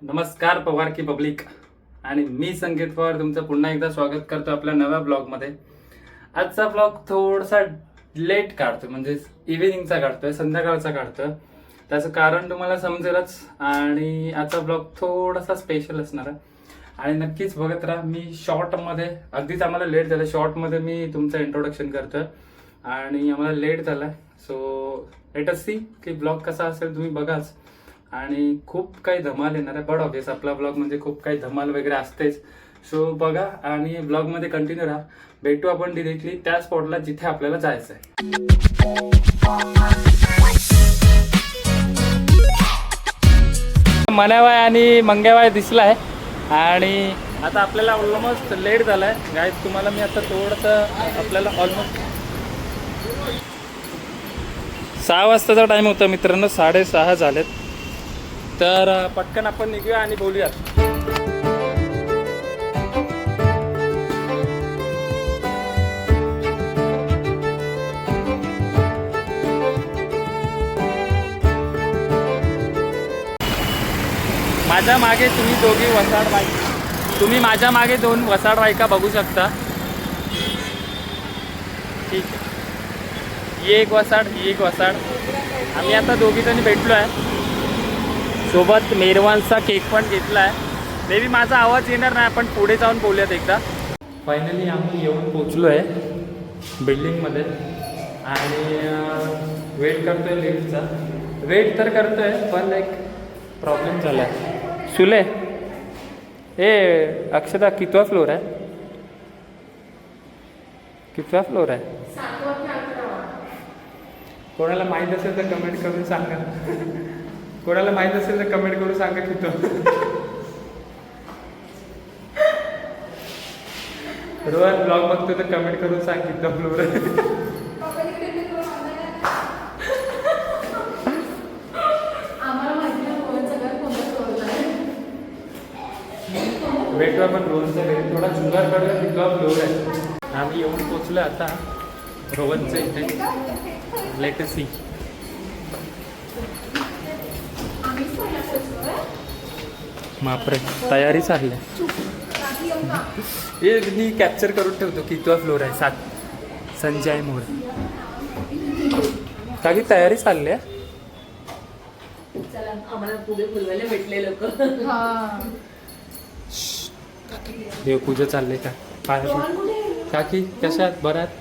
नमस्कार पवार की पब्लिक आणि मी संकेत पवार तुमचं पुन्हा एकदा स्वागत करतो आपल्या नव्या ब्लॉगमध्ये. आजचा ब्लॉग थोडासा लेट काढतोय, म्हणजे इव्हिनिंगचा काढतोय, संध्याकाळचा काढतोय. त्याचं कारण तुम्हाला समजेलच. आणि आजचा ब्लॉग थोडासा स्पेशल असणार आहे आणि नक्कीच बघत राहा. मी शॉर्टमध्ये, अगदीच आम्हाला लेट झालं, शॉर्टमध्ये मी तुमचं इंट्रोडक्शन करतोय आणि आम्हाला लेट झालाय. सो लेट अस सी की ब्लॉग कसा असेल, तुम्ही बघाच. आणि खूप काही धमाल येणार आहे, बट ऑब्वियस आपला ब्लॉग म्हणजे खूप काही धमाल वगैरे असतेच. सो बघा आणि ब्लॉगमध्ये कंटिन्यू राहा. भेटू आपण डिरेक्टली त्या स्पॉटला जिथे आपल्याला जायचं आहे. मनावाय आणि मंग्यावाय दिसलाय आणि आता आपल्याला ऑलमोस्ट लेट झालाय गाईज. तुम्हाला मी आता थोडंसं आपल्याला ऑलमोस्ट 6 वाजताचा टाइम होता मित्रांनो, 6:30 झालेत. तर पटकन आपण निघूया आणि बोलूयात. माझ्या मागे तुम्ही दोघी वसाड बायका, तुम्ही माझ्या मागे 2 वसाड बायका बघू शकता. ठीक आहे, ही एक वसाड, ही एक वसाड. आम्ही आता दोघी जणी भेटलो आहे. सोबत मेरवानचा केक पण घेतला आहे. मे बी माझा आवाज येणार नाही, पण पुढे जाऊन बोलूयात एकदा. फायनली आम्ही येऊन पोचलो आहे बिल्डिंगमध्ये आणि वेट करतोय लिफ्टचा. वेट तर करतोय, पण एक प्रॉब्लेम झाला आहे. सुले ए अक्षता, कितवा फ्लोर आहे? कितवा फ्लोर आहे? कोणाला माहीत असेल तर कमेंट करून सांगा. कोणाला माहीत असेल तर कमेंट करून सांगा किती. रोहन ब्लॉग बघतो तर कमेंट करून सांग किती फ्लोर आहे. भेटू आपण रोहनचा घरी, थोडा जुगार काढूया कितवा फ्लोर आहे. आम्ही येऊन पोचलो आता रोहनच्या इथे. Let us see. बापरे, तयारी चालली आहे. मी कॅप्चर करून ठेवतो कितवा फ्लोर आहे. 7. संजय मोर. काही तयारी चालली आहे. देवपूजा चालले का? काकी कशा आहात? बरं आहात?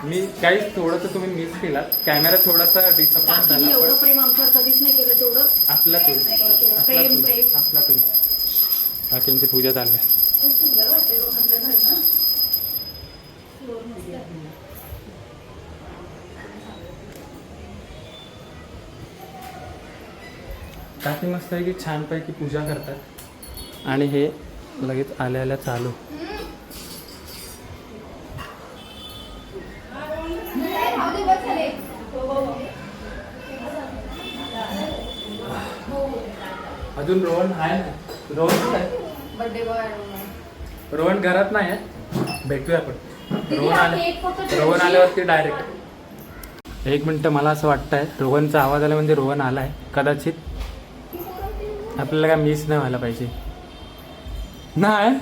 मी काही थोडंसं तुम्ही मिस केला. कॅमेरा थोडासा डिसअपॉइंट झाला. एवढं प्रेम आमच्यावर कधीच नाही केलं तेवढं. आपल्यातून काकींची पूजा चालली. काकी मस्त आहे की छानपैकी पूजा करतात आणि हे लगेच आल्या चालू. अजून रोहन आहे ना? रोहन आहे? रोहन घरात नाही आहे. भेटूया आपण. रोहन आल्यावरती डायरेक्ट. 1 मिनटं, मला असं वाटतंय रोहनचा आवाज आला म्हणजे रोहन आलाय. कदाचित आपल्याला काय मिस नाही व्हायला पाहिजे. नाही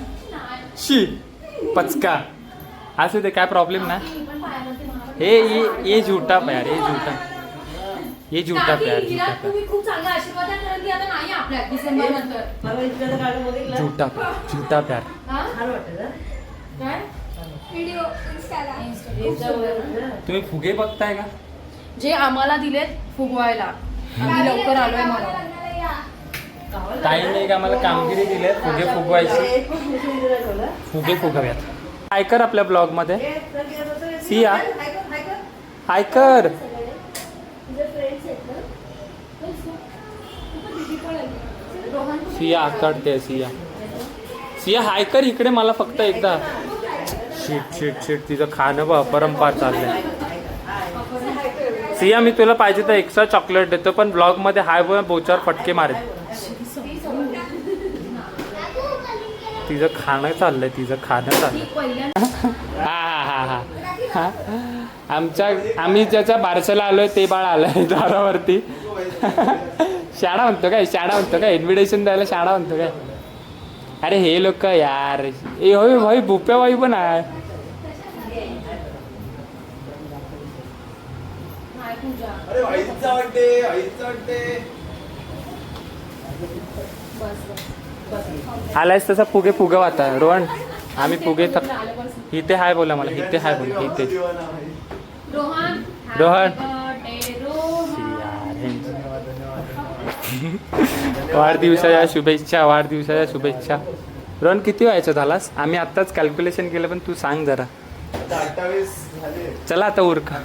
शी पचका असू दे, काय प्रॉब्लेम नाही. ये झूठा प्यार, ये झूठा प्यार, झूठा प्यार. झूठा प्यार. तुम्ही फुगे बघताय का? जे आम्हाला दिलेत फुगवायला, आम्ही लवकर आलोय. मला काही नाही का, मला कामगिरी दिली आहे फुगे फुगवायची. फुगे फुगव्यात. आयकर आपल्या ब्लॉग मध्ये. सिया आयकर. सिया आकडते. सिया हायकर इकडे. मला फक्त एकदा. शिट तिचं खाणं बा परंपार चाललंय. सिया, मी तुला पाहिजे तर एक्स्ट्रा चॉकलेट देतो, पण ब्लॉग मध्ये हाय बोचार फटके मारेल. तिचं खाणं चाललंय. हा आम्ही ज्याच्या बारशाला आलोय ते बाळ आलंय दारावरती. शाळा म्हणतो काय इन्व्हिटेशन द्यायला शाळा म्हणतो काय. अरे हे लोक यार होय भाई भुप्या बाई पण आहे. आलायस तसा फुगे फुगव आता रोहन. आम्ही फुगे इथे हाय बोला मला इथे हाय बोला इथे. रोहन वाढदिवसाच्या शुभेच्छा. रोहन किती व्हायचं झालास. आम्ही आत्ताच कॅल्क्युलेशन केलं पण तू सांग जरा. चला आता उरका.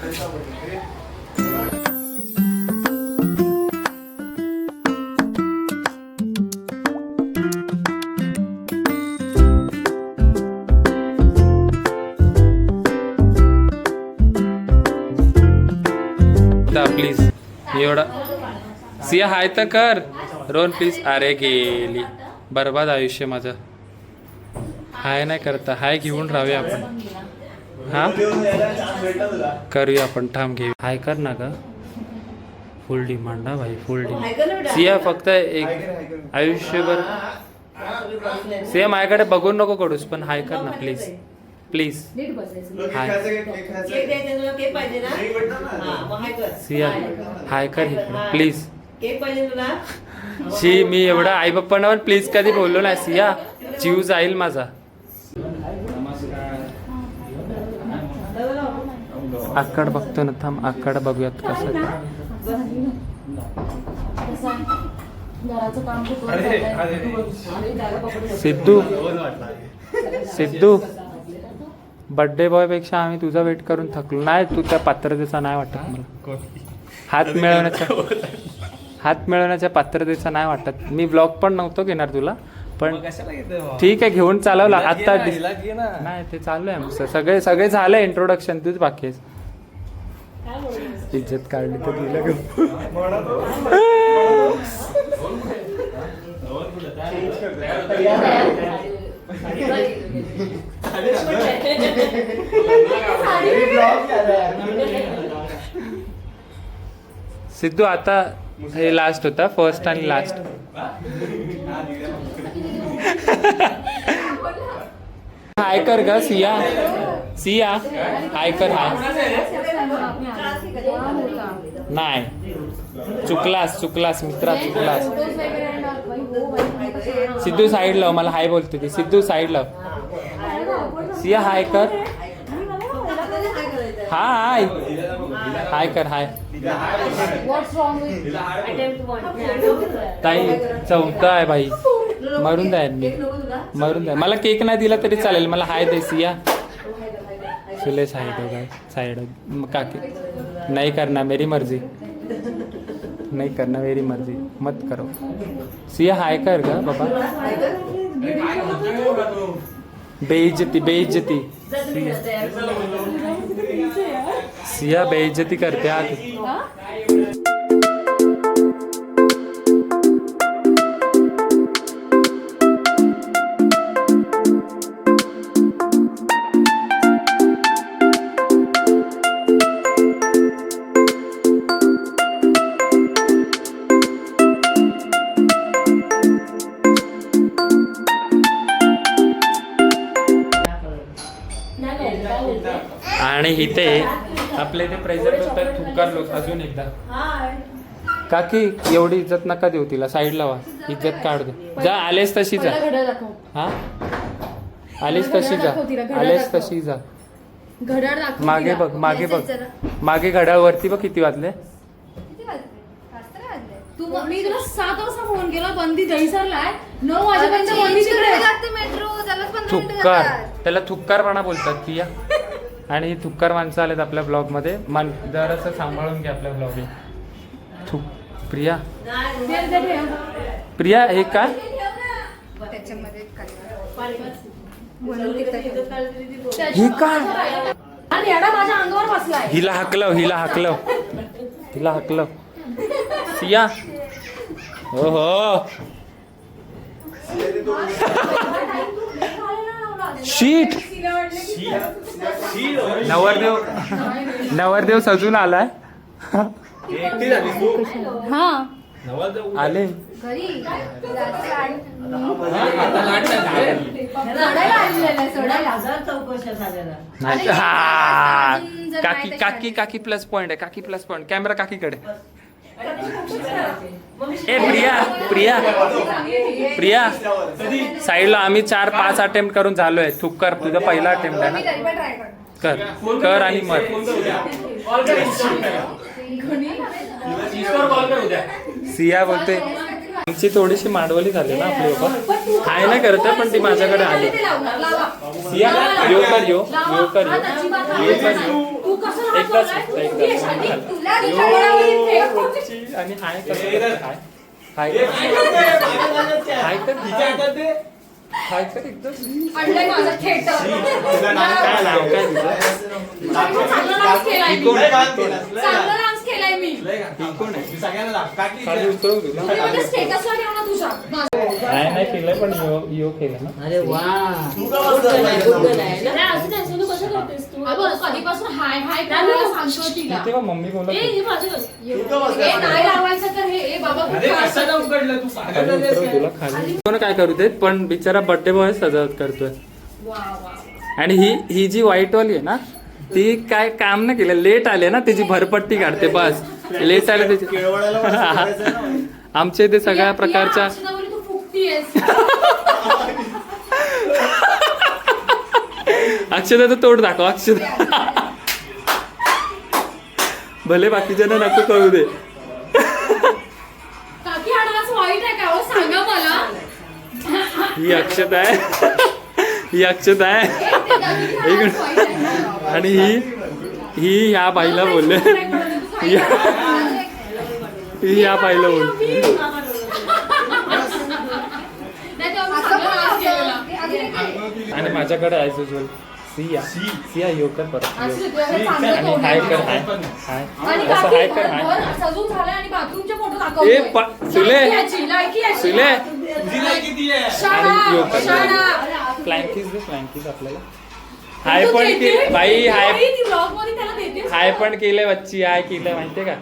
प्लीज एवढा सिया हाय तर कर. रोहन प्लीज. अरे गेली बरबाद आयुष्य माझं. हाय नाही करता. हाय घेऊन राहूया आपण. हा करूया आपण. थांब घेऊ. हाय कर ना ग. फुल डिमांड हा भाई फुल डिमांड. सिया फक्त एक आयुष्यभर. सिया माझ्याकडे बघून नको कडूस पण हाय कर ना प्लीज प्लीज. हाय सिया हाय कर प्लीज. शी मी एवढा आई बाप्पांवर प्लीज कधी बोललो नाही. सिया जीव जाईल माझा. आकड बघतो ना. थांब आकड बघूयात कसं. सिद्धू बर्थडे बॉय पेक्षा आम्ही तुझा वेट करून थकलो. नाही तू त्या पात्रतेचा नाही वाटत मला. हात मिळवण्याच्या पात्रतेचा नाही वाटत. मी ब्लॉग पण नव्हतो घेणार तुला पण ठीक आहे घेऊन चालवला आता. नाही ते चालू आहे आमचं. सगळे झालंय इंट्रोडक्शन. तूच बाकी आहेस. इज्जत काढली तर तुला सिद्धू आता हे लास्ट होता. फर्स्ट आणि लास्ट. हाय कर ग सिया. सिया हाय कर. नाही चुकलास मित्रा चुकलास. सिद्धू साईड लाव. मला हाय बोलते ती. सिद्धू साईड लाव. सिया हाय कर. हाय हाय कर. हाय ताई चौथा आहे भाई. मरून जाईल मी. मला केक नाही दिला तरी चालेल. मला हाय दे सिया. सुले साइड हो साइड काकी. नहीं करना मेरी मर्जी. नहीं करना मेरी मर्जी. मत करो. सिया हाय कर ग बाबा. बेइज्जती सिया बेइज्जती करते आगे. आणि इथे आपले इथे प्रेझेंट होत आहेत थुक्कार लोक. अजून एकदा काकी एवढी इज्जत नका देऊ तिला. साईड लावा. इज्जत काढ दे. जा आलेस तशी जा. हा आलेस तशी जा. आलेस तशी जा. मागे बघ मागे घड्याळवरती बघ किती वाजले. मी तुला 7 वाजता फोन केला. बंदी दहीसरलाय. 9 वाजेपर्यंत बंदी तिकडे. थुक्कार त्याला थुक्कारपणा बोलतात पिया. आणि ही थुक्कार माणसं आलेत आपल्या ब्लॉग मध्ये. जरासं सांभाळून घ्या आपल्या ब्लॉग. प्रिया प्रिया हे काय हे काय. माझ्या अंगावर बसलाय. हिला हकलव. सिया हो शीट नवरदेव सजून आलाय. हा आले हा. काकी काकी काकी प्लस पॉइंट आहे. काकी प्लस पॉइंट. कॅमेरा काकीकडे. ए प्रिया प्रिया प्रिया साईडला आम्ही 4-5 अटेम्प्ट करून झालोय. तू कर, तुझा पहिला अटेम्प्ट आहे ना. कर कर आणि मर. सिया बोलते आमची थोडीशी मांडवली झाली ना आपली बाबा. काय नाही करत पण ती माझ्याकडे आली. सिया यो कर यो यो कर यो कर यो. एकदाच आणि हाय कर. हाय हाय हाय कर हाय कर एकदम. तुझं नाव काय? नाव काय तुझं? कोण आहे? खाली उतरव तुला. नाही केलंय पण यो केलं ना. अरे वा कधीपासून हाय हाय सांगतो तिला. तेव्हा मम्मी बोलत होती. नाही लावायचं तर हे बाबा खाली उतरव तुला खाली. कोण काय करू देत पण बिचारा बर्थडे बॉय सजावट करतोय. आणि ही जी व्हाईट वाली आहे ना ती काय काम नाही केलं. लेट आले ना तिची भरपट्टी काढते बस. लेट आले त्याची. आमच्या इथे सगळ्या प्रकारच्या अक्षताचं तोड दाखव. अक्षता भले बाकीच्यांना नको कळू दे. काकी हाडलाच वाईट आहे का सांगा मला. ही अक्षता आहे. ही अक्षता आहे. आणि ही ह्या बाईला बोलले. ही या बाईला बोलले. आणि माझ्याकडे ॲज युजल सिया सिया यो कर परत. आणि हाय कर हाय हाय असं हाय कर हाय. ए सुले सुले आणि यो कर. फ्लँकीज दे फ्लँकीज आपल्याला. हाय पण बाई हाय पण केलंय बच्ची. हाय केलंय माहितीये का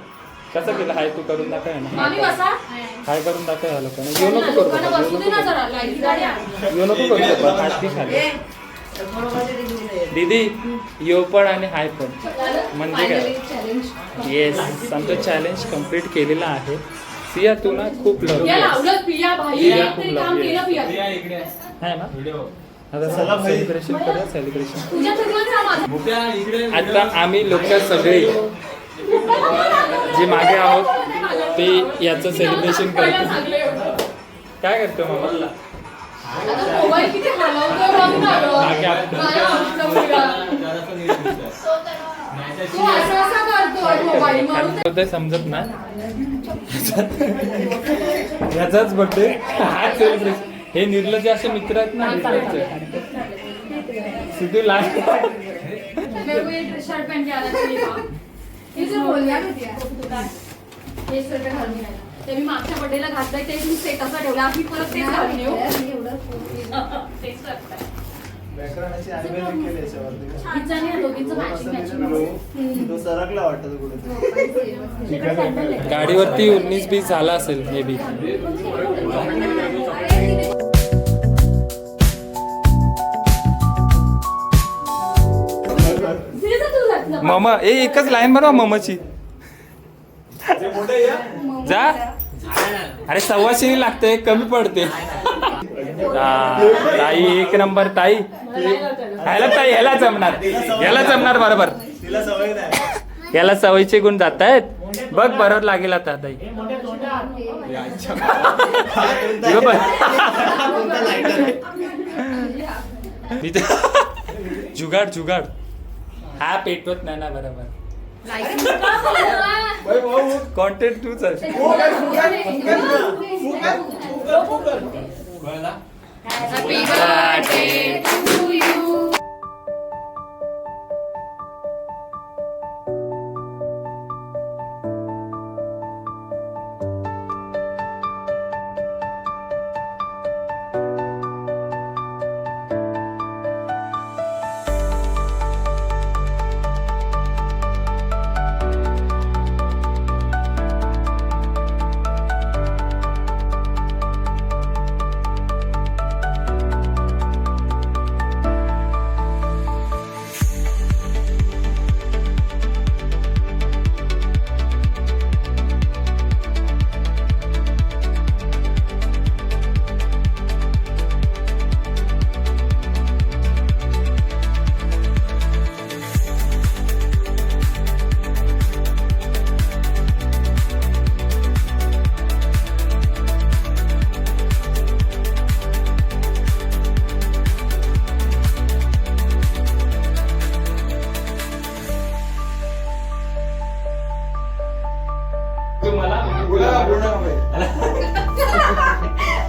कसं केलं. हाय तू करून दाखव ना. हाय करून दाखव या लोकांना. यो नको करू यो नको करू हाती खाली. दीदी यो पण आणि हाय पण म्हणजे काय. येस आमचं चॅलेंज कम्प्लीट केलेलं आहे. सिया तू ना खूप लव आहे ना. आता सेलिब्रेशन करूया. सेलिब्रेशन आता आम्ही लोक सगळे जे मागे आहोत ते याचं सेलिब्रेशन करतो. काय करतो मामा. समजत ना याचाच बर्थडे हाच सेलिब्रेशन. हे निर्लज्ज असे मित्र आहेत ना. सिद्धू लास्ट शर्ट पहन के आला हे जे बोलल्या होत्या हे सगळं घालून घ्यायला. ते मी मागच्या बर्थडेला घातलंय ते तुम्ही सेट असा ठेवला. आम्ही परत तेच घालून येऊ. तेच करताय. गाडीवरती 19-20 झाला असेल मे बी. मम एकच लाईन बनवा ममची. जा अरे 125 लागते कमी पडते. ताई एक नंबर ताई. ह्याला जमणार बरोबर. याला सवयीचे गुण जात आहेत बघ. बरोबर लागेल आता ताई. जुगाड हा पेटवत नाही ना बरोबर. कॉन्टेंट तूच आहे. Happy birthday to you.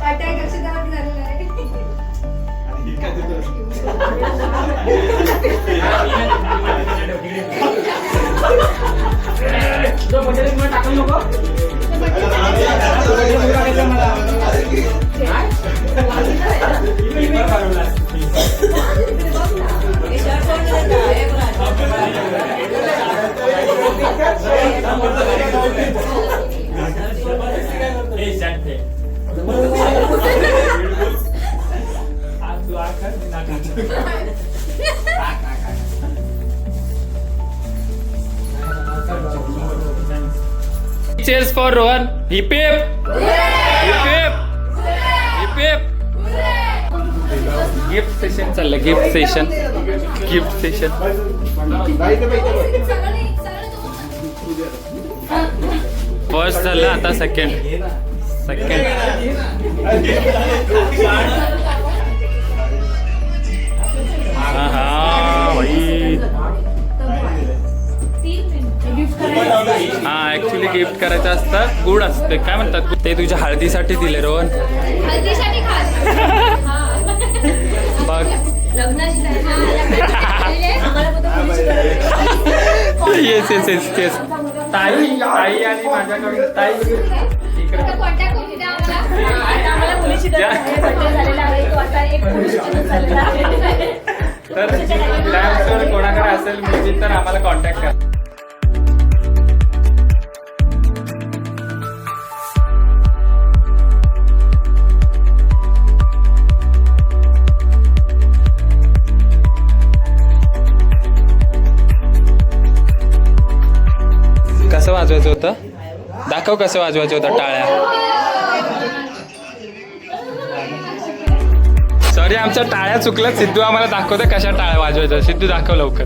Attack अक्षतावरती झालेला आहे. Cheers for Rohan. Hip hip. Hip hip. Hip hip. Gift session चाललं. Gift session. Gift session. First झालं आता सेकंड. हा भाई. हा ऍक्च्युली गिफ्ट करायचं असतं. गुड असते काय म्हणतात ते तुझ्या हळदीसाठी दिले रोहन. हळदीसाठी खास. बघ येस येस येस येस. ताई ताई आणि माझ्याकडे ताई इकडे कॉन्टॅक्ट होती द्या तर त्यानुसार कोणाकडे असेल मुलगी तर आम्हाला कॉन्टॅक्ट करा. कसं वाजवायचं होतं दाखव. कसं वाजवायचं होतं टाळ्या. सॉरी आमच्या टाळ्या चुकल्या. सिद्धू आम्हाला दाखवतं कशा टाळ्या वाजवायच्या. सिद्धू दाखव लवकर.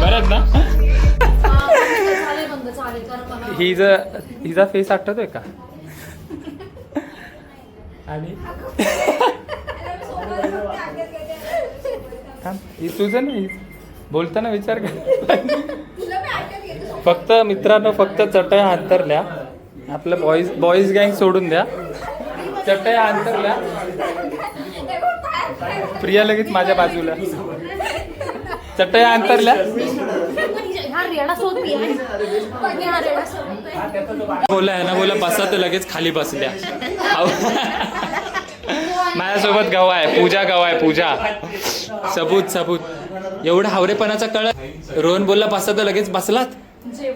बरं ना. हिचा फेस आठवतोय का. आणि तुझं नाही बोलताना विचार कर. फक्त मित्रांनो फक्त चटया अंतरल्या. आपलं बॉईज गँग सोडून द्या. चटया अंतरल्या. प्रिया लगेच माझ्या बाजूला. चटया अंतरल्या. बोला आहे ना बोला बसा तर लगेच खाली बसल्या. माझ्यासोबत गवा आहे पूजा. गवा आहे पूजा. सबूत एवढा हावरेपणाचा कळ. रोहन बोलला बसा तर लगेच बसलात.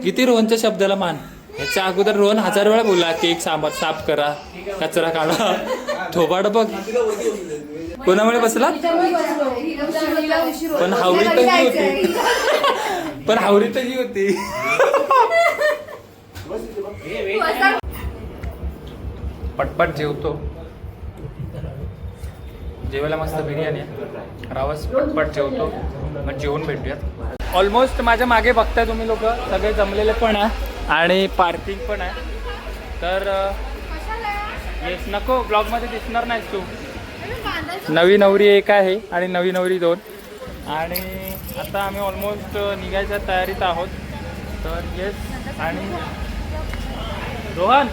किती रोहनच्या शब्दाला मान. याच्या अगोदर रोहन 1000 वेळा बोलला केक साफ करा कचरा काढा. थोबाड बघ कोणामुळे बसला. पण हावरी तर ही होती. पटपट जेवतो. जेवायला मस्त बिर्याणी रावस. पटपट जेवतो मग जेवून भेटूयात. ऑलमोस्ट माझ्या मागे बघताय तुम्ही लोक सगळे जमलेले पण आहे आणि पार्किंग पण आहे. तर येस नको ब्लॉगमध्ये दिसणार नाहीस तू. नवी नवरी एक आहे आणि नवी नवरी 2. आणि आता आम्ही ऑलमोस्ट निघायच्या तयारीत आहोत. तर येस. आणि रोहन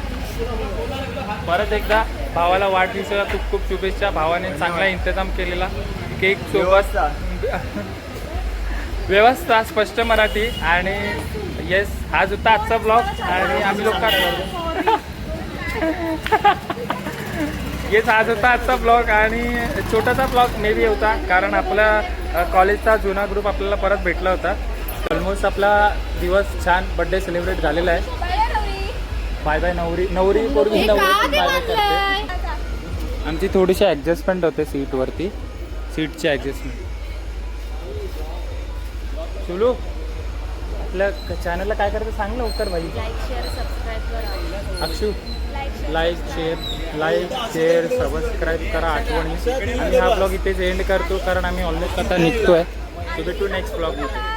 परत एकदा भावाला वाढदिवसाला खूप खूप शुभेच्छा. भावाने चांगला इंतजाम केलेला. केक सोबत व्यवस्था स्पष्ट मराठी. आणि येस हाच होता आजचा ब्लॉग. आणि आम्ही लोक येस आज होता आजचा ब्लॉग. आणि छोटासा ब्लॉग मे बी होता कारण आपला कॉलेजचा जुना ग्रुप आपल्याला परत भेटला होता. ऑलमोस्ट आपला दिवस छान बर्थडे सेलिब्रेट झालेला आहे. बाय बाय नवरी पोरगी नवरी बाय बाय करते. आमची थोडीशी ॲडजस्टमेंट होते सीटवरती. सीटची ॲडजस्टमेंट. चुलू आपल्या चॅनलला काय करायचं सांग लवकर भाई. अक्षू लाईक शेअर सबस्क्राईब करा आठवणी. आणि हा ब्लॉग इथेच एंड करतो कारण आम्ही ऑलमोस्ट आता निघतोय. भेटू नेक्स्ट ब्लॉग मध्ये.